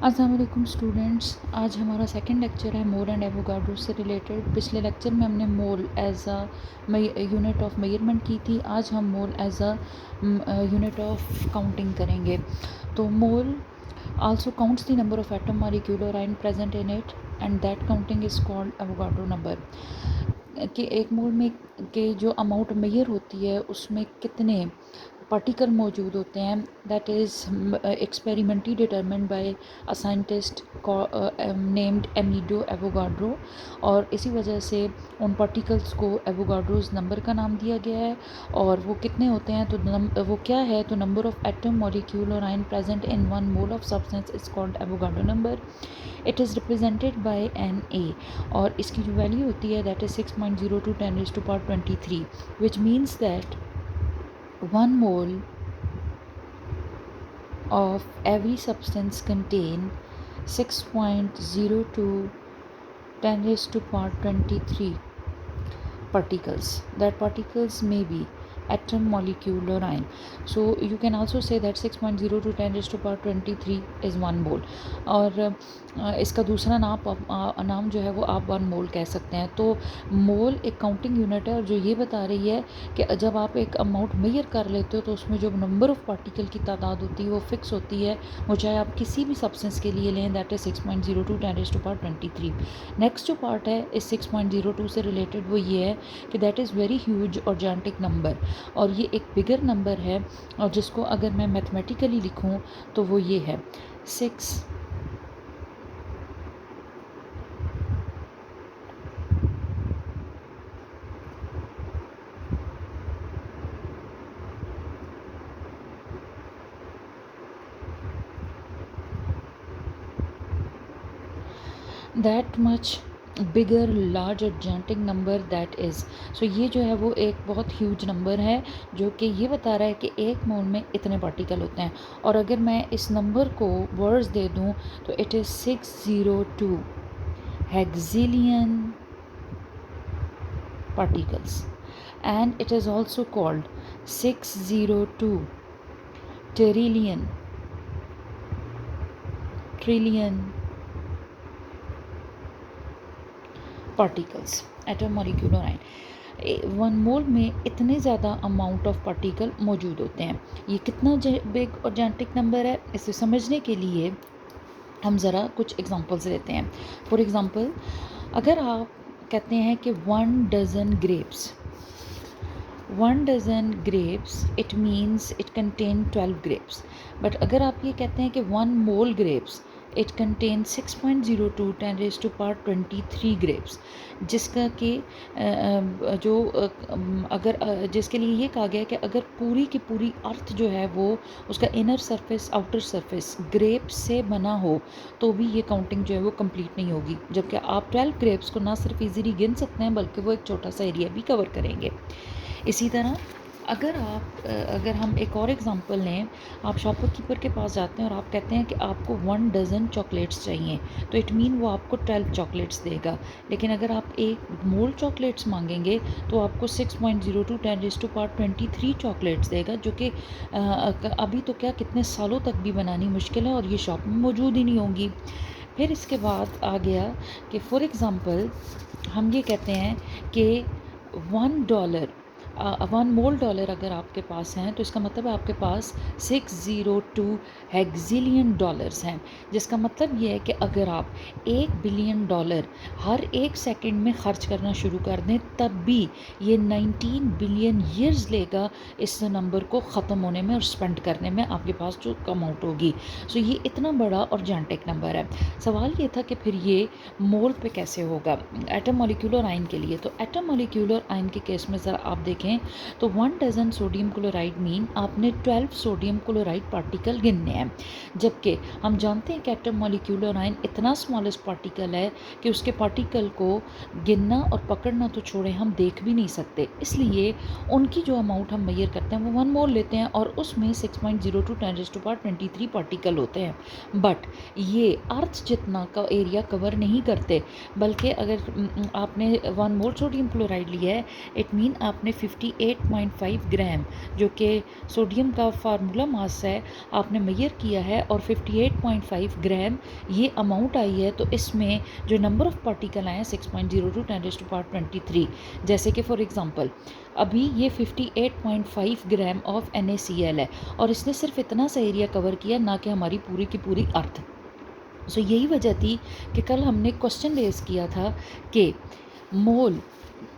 अस्सलाम वालेकुम स्टूडेंट्स। आज हमारा सेकंड लेक्चर है मोल एंड एवोगाड्रो से रिलेटेड। पिछले लेक्चर में हमने mole as a unit of measurement की थी। आज हम mole as a unit of counting करेंगे। तो mole also counts the number of atom molecule और ion present in it and that counting is called Avogadro number. कि एक मोल में के जो अमाउंट मेजर होती है उसमें कितने पार्टिकल मौजूद होते हैं, that is experimentally determined by a scientist named Amedeo Avogadro. और इसी वजह से उन पार्टिकल्स को एवोगाड्रोज नंबर का नाम दिया गया है। और वो कितने होते हैं तो वो क्या है, तो नंबर ऑफ एटम मॉलिक्यूल और ion present in one mole of substance is called Avogadro number. It is represented by N A. और इसकी जो वैल्यू होती है that is 6.02 10⁻23, which means that 1 mole of every substance contain 6.02 10⁻23 particles. That particles may be atom, molecule or ion. So you can also say that 6.02 10⁻23 is 1 mole. और इसका दूसरा नाम जो है वो आप 1 मोल कह सकते हैं। तो मोल एक काउंटिंग यूनिट है और जो ये बता रही है कि जब आप एक अमाउंट मेजर कर लेते हो तो उसमें जो नंबर ऑफ पार्टिकल की तादाद होती है वो फिक्स होती है, वो चाहे आप किसी भी सब्सटेंस के लिए लें, दैट इज़ 6.02 10⁻23। नेक्स्ट जो पार्ट है इस 6.02 से रिलेटेड वो ये है कि दैट इज़ वेरी ह्यूज और जाइंटिक नंबर, और ये एक बिगर नंबर है। और जिसको अगर मैं मैथमेटिकली लिखूं तो वो ये है 6 that much bigger large gigantic number that is. So ये जो है वो एक बहुत ह्यूज नंबर है जो कि ये बता रहा है कि एक मोल में इतने पार्टिकल होते हैं। और अगर मैं इस नंबर को वर्ड्स दे दूं तो it is 602 हेक्सिलियन particles, and it is also called 602 trillion particles, atom, molecule और आयन। 1 मोल में इतने ज़्यादा अमाउंट ऑफ पार्टिकल मौजूद होते हैं। ये कितना बिग और जाइंटिक नंबर है इसे समझने के लिए हम ज़रा कुछ एग्जांपल्स लेते हैं। फॉर एग्ज़ाम्पल, अगर आप कहते हैं कि 1 dozen grapes, 1 dozen grapes it means it contain 12 grapes. But अगर आप ये कहते हैं कि 1 मोल ग्रेप्स इट कंटेन 6.02 10⁻23 ग्रेप्स, जिसका कि जो अगर जिसके लिए ये कहा गया है कि अगर पूरी की पूरी अर्थ जो है वो उसका inner surface outer surface grapes से बना हो तो भी ये काउंटिंग जो है वो कंप्लीट नहीं होगी। जबकि आप 12 ग्रेप्स को ना सिर्फ इजीली गिन सकते हैं बल्कि वो एक छोटा सा एरिया भी कवर करेंगे। इसी तरह अगर हम एक और एग्ज़ाम्पल लें, आप शॉपकीपर के पास जाते हैं और आप कहते हैं कि आपको 1 डज़न चॉकलेट्स चाहिए, तो इट मीन वो आपको 12 चॉकलेट्स देगा। लेकिन अगर आप 1 मोल चॉकलेट्स मांगेंगे तो आपको 6.02 10⁻23 चॉकलेट्स देगा, जो कि अभी तो क्या कितने सालों तक भी बनानी मुश्किल है और ये शॉप में मौजूद ही नहीं होंगी। फिर इसके बाद आ गया कि फॉर एग्ज़ाम्पल हम ये कहते हैं कि $1 1 मोल डॉलर अगर आपके पास हैं तो इसका मतलब है आपके पास 602 हेक्सिलियन डॉलर्स हैं, जिसका मतलब ये है कि अगर आप $1 बिलियन हर एक सेकंड में ख़र्च करना शुरू कर दें तब भी ये 19 बिलियन ईयर्स लेगा इस नंबर को ख़त्म होने में और स्पेंड करने में आपके पास जो अमाउंट होगी। सो ये इतना बड़ा और जाइंटिक नंबर है। सवाल ये था कि फिर ये मोल पे कैसे होगा एटम, मॉलिक्यूल और आयन के लिए। तो एटम, मॉलिक्यूल और आयन के केस में ज़रा आप देखें तो 1 डज़न सोडियम क्लोराइड मीन आपने 12 सोडियम क्लोराइड पार्टिकल गिनने हैं। जबकि हम जानते हैं कि एटम, मॉलिक्यूल और आयन इतना स्मॉलेस्ट पार्टिकल है कि उसके पार्टिकल को गिनना और पकड़ना तो छोड़ें, हम देख भी नहीं सकते। इसलिए उनकी जो अमाउंट हम मेजर करते हैं वो 1 मोल लेते हैं और उसमें 6.02 10⁻23 पार्टिकल होते हैं। बट ये अर्थ जितना का एरिया कवर नहीं करते, बल्कि अगर आपने 1 मोल सोडियम क्लोराइड लिया है इट मीन आपने 58.5 ग्राम, जो कि सोडियम का फार्मूला मास है, आपने मेजर किया है और 58.5 ग्राम ये अमाउंट आई है, तो इसमें जो नंबर ऑफ पार्टिकल आए हैं 6.02 10⁻23। जैसे कि फॉर एग्जांपल अभी ये 58.5 ग्राम ऑफ NaCl है और इसने सिर्फ इतना सा एरिया कवर किया, ना कि हमारी पूरी की पूरी अर्थ। सो यही वजह थी कि कल हमने क्वेश्चन रेज किया था कि मोल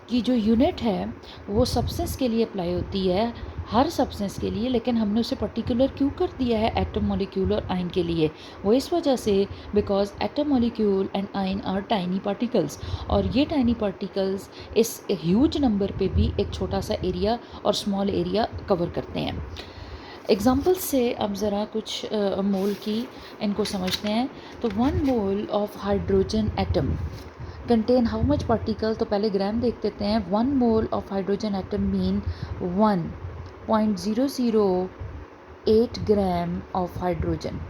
की जो यूनिट है वो सब्सटेंस के लिए अप्लाई होती है, हर सब्सटेंस के लिए, लेकिन हमने उसे पर्टिकुलर क्यों कर दिया है एटम, मॉलिक्यूल और आयन के लिए? वो इस वजह से because atom, molecule and ion are tiny particles, और ये टाइनी पार्टिकल्स इस ह्यूज नंबर पे भी एक छोटा सा एरिया और स्मॉल एरिया कवर करते हैं। एग्जाम्पल से अब ज़रा कुछ मोल की इनको समझते हैं। तो 1 mole of hydrogen atom contain how much particle? तो पहले ग्राम देख लेते हैं। 1 mole of hydrogen atom mean 1.008 gram of hydrogen.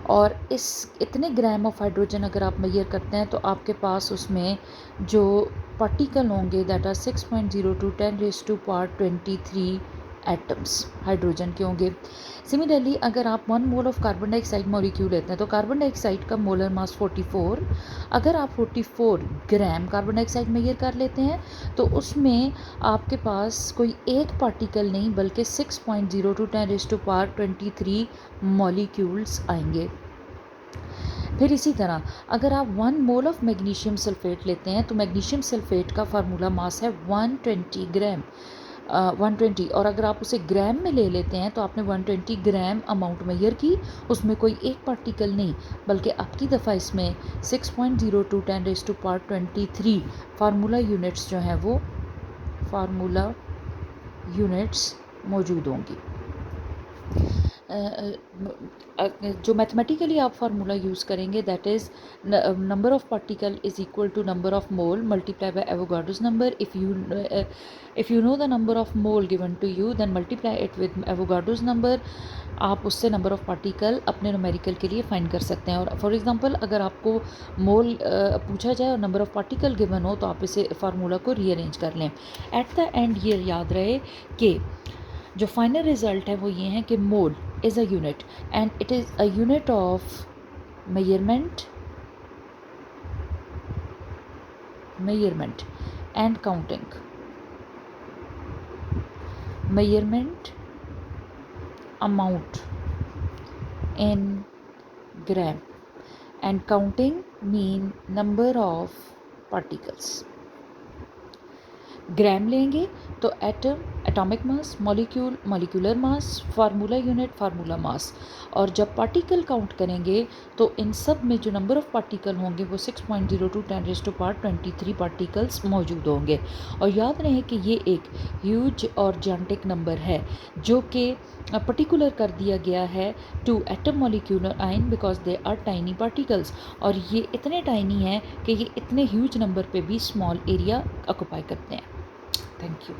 और इस इतने ग्राम ऑफ हाइड्रोजन अगर आप मेजर करते हैं तो आपके पास उसमें जो पार्टिकल होंगे दैट आर 6.02 10⁻23 एटम्स हाइड्रोजन के होंगे। सिमिलरली अगर आप 1 mole of carbon dioxide molecule लेते हैं तो कार्बन डाइऑक्साइड का मोलर मास 44, अगर आप 44 ग्राम कार्बन डाइऑक्साइड मेजर कर लेते हैं तो उसमें आपके पास कोई एक पार्टिकल नहीं बल्कि 6.02 10⁻23 मॉलिक्यूल्स आएंगे। फिर इसी तरह अगर आप 1 मोल ऑफ मैग्नीशियम सल्फेट लेते हैं तो मैग्नीशियम सल्फेट का फार्मूला मास है 120 ग्राम, 120, और अगर आप उसे ग्राम में ले लेते हैं तो आपने 120 ग्राम अमाउंट मेजर की, उसमें कोई एक पार्टिकल नहीं बल्कि आपकी दफ़ा इसमें 6.02 10⁻23 फार्मूला यूनिट्स जो हैं वो फार्मूला यूनिट्स मौजूद होंगी। जो मैथमेटिकली आप फार्मूला यूज़ करेंगे that is number of particle is equal to number of mole multiply by Avogadro's number. If you know the number of mole given to you then multiply it with Avogadro's number. आप उससे number of particle अपने numerical के लिए find कर सकते हैं। और for example अगर आपको मोल पूछा जाए और नंबर ऑफ पार्टिकल गिवन हो तो आप इसे फार्मूला को रीअरेंज कर लें। एट द एंड ये याद रहे कि जो फाइनल रिजल्ट है वो ये है कि mole is a unit and it is a unit of measurement and counting. Measurement amount in gram and counting mean number of particles। Gram लेंगे तो atom, atomic mass, molecule, molecular mass, formula unit, formula mass. और जब particle count करेंगे तो इन सब में जो number of particle होंगे वो 6.02 10⁻23 पार्टिकल्स मौजूद होंगे। और याद रहे कि ये एक ह्यूज और जायंटिक नंबर है जो कि पर्टिकुलर कर दिया गया है टू एटम, मॉलिक्यूल और ion because they are tiny particles. और ये इतने टाइनी हैं कि ये इतने ह्यूज नंबर पे भी स्मॉल एरिया ऑक्यूपाई करते हैं। Thank you.